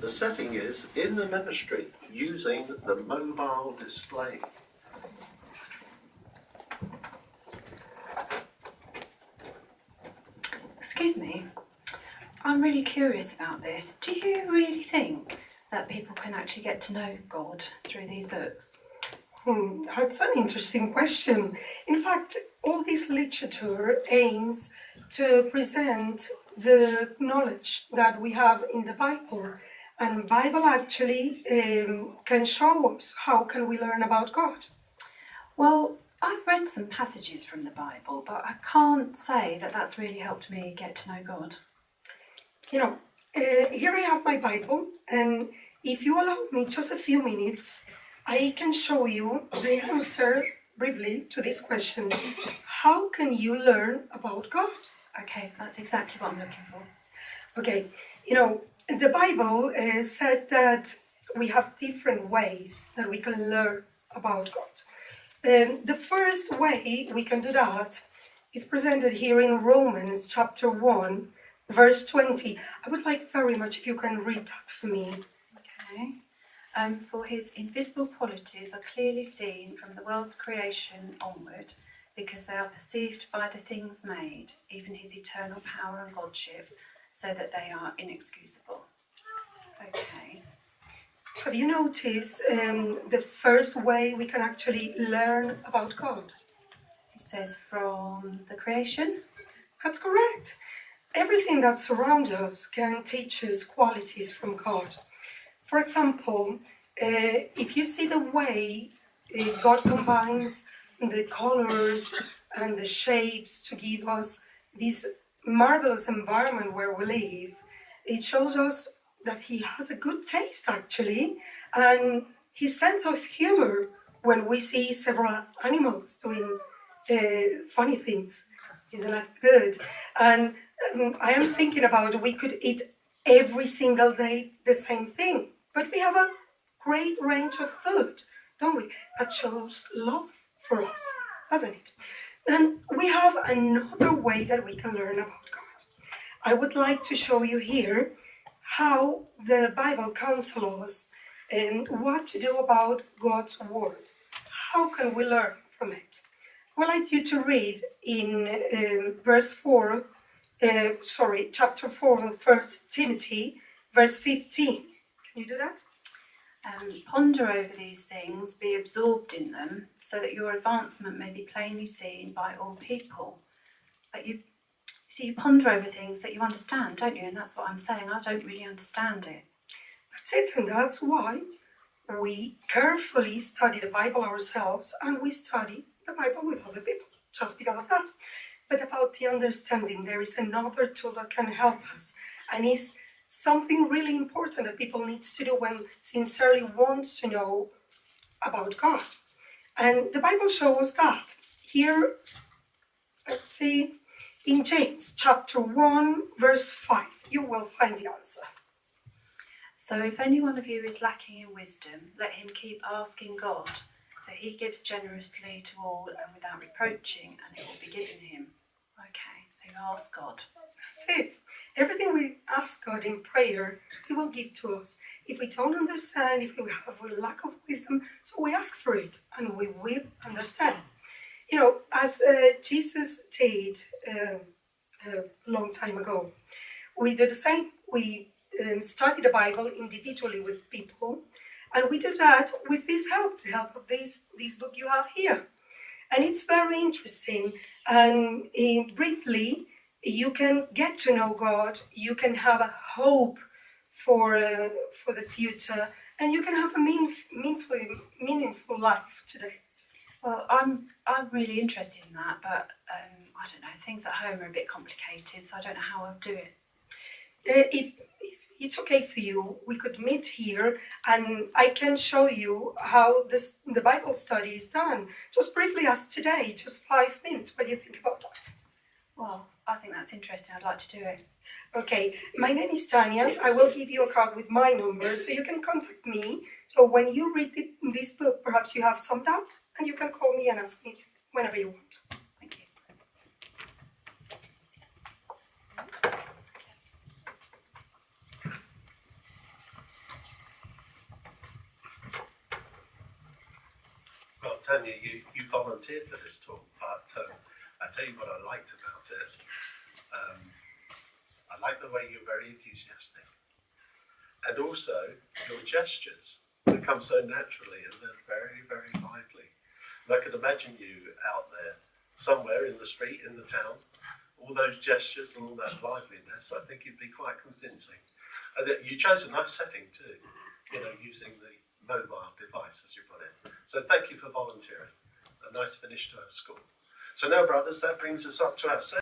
The setting is in the ministry using the mobile display. Excuse me, I'm really curious about this. Do you really think that people can actually get to know God through these books? That's an interesting question. In fact, all this literature aims to present the knowledge that we have in the Bible. And Bible actually can show us how can we learn about God. Well, I've read some passages from the Bible, but I can't say that that's really helped me get to know God. Here I have my Bible, and if you allow me just a few minutes, I can show you the answer briefly to this question. How can you learn about God? Okay, that's exactly what I'm looking for. Okay, the Bible said that we have different ways that we can learn about God. The first way we can do that is presented here in Romans chapter 1, verse 20. I would like very much if you can read that for me. Okay. For his invisible qualities are clearly seen from the world's creation onward, because they are perceived by the things made, even his eternal power and godship, so that they are inexcusable. Okay. Have you noticed the first way we can actually learn about God? It says from the creation. That's correct. Everything that surrounds us can teach us qualities from God. For example, if you see the way God combines the colors and the shapes to give us this marvelous environment where we live, it shows us that he has a good taste actually, and his sense of humor when we see several animals doing funny things. Isn't that good? And I am thinking about we could eat every single day the same thing, but we have a great range of food, don't we? That shows love for us, doesn't it? Then we have another way that we can learn about God. I would like to show you here how the Bible counsels us and what to do about God's Word. How can we learn from it? I would like you to read in chapter 4 of 1 Timothy, verse 15. Can you do that? Ponder over these things, be absorbed in them, so that your advancement may be plainly seen by all people. But you ponder over things that you understand, don't you? And that's what I'm saying. I don't really understand it. That's it, and that's why we carefully study the Bible ourselves, and we study the Bible with other people, just because of that. But about the understanding, there is another tool that can help us, and it's something really important that people need to do when sincerely wants to know about God. And the Bible shows that. Here, let's see, in James chapter 1, verse 5, you will find the answer. So if any one of you is lacking in wisdom, let him keep asking God, for he gives generously to all and without reproaching, and it will be given him. Okay, so ask God. That's it. Everything we ask God in prayer, he will give to us. If we don't understand, if we have a lack of wisdom, so we ask for it, and we will understand. As Jesus did a long time ago, we do the same. We study the Bible individually with people, and we do that with this help, the help of this book you have here. And it's very interesting, and briefly, you can get to know God, you can have a hope for the future, and you can have a meaningful life today. Well, I'm really interested in that, but I don't know, things at home are a bit complicated, so I don't know how I'll do it. If it's okay for you, we could meet here and I can show you how the Bible study is done. Just briefly as today, just 5 minutes. What do you think about that? Well, I think that's interesting. I'd like to do it. Okay, my name is Tanya. I will give you a card with my number so you can contact me. So when you read this book, perhaps you have some doubt and you can call me and ask me whenever you want. Thank you. Tanya, you volunteered for this talk, but I tell you what I liked about it. I like the way you're very enthusiastic. And also, your gestures, they come so naturally and they're very, very lively. And I could imagine you out there, somewhere in the street, in the town, all those gestures and all that liveliness, I think you'd be quite convincing. And that you chose a nice setting too, using the mobile device, as you put it. So thank you for volunteering. A nice finish to our school. So now, brothers, that brings us up to our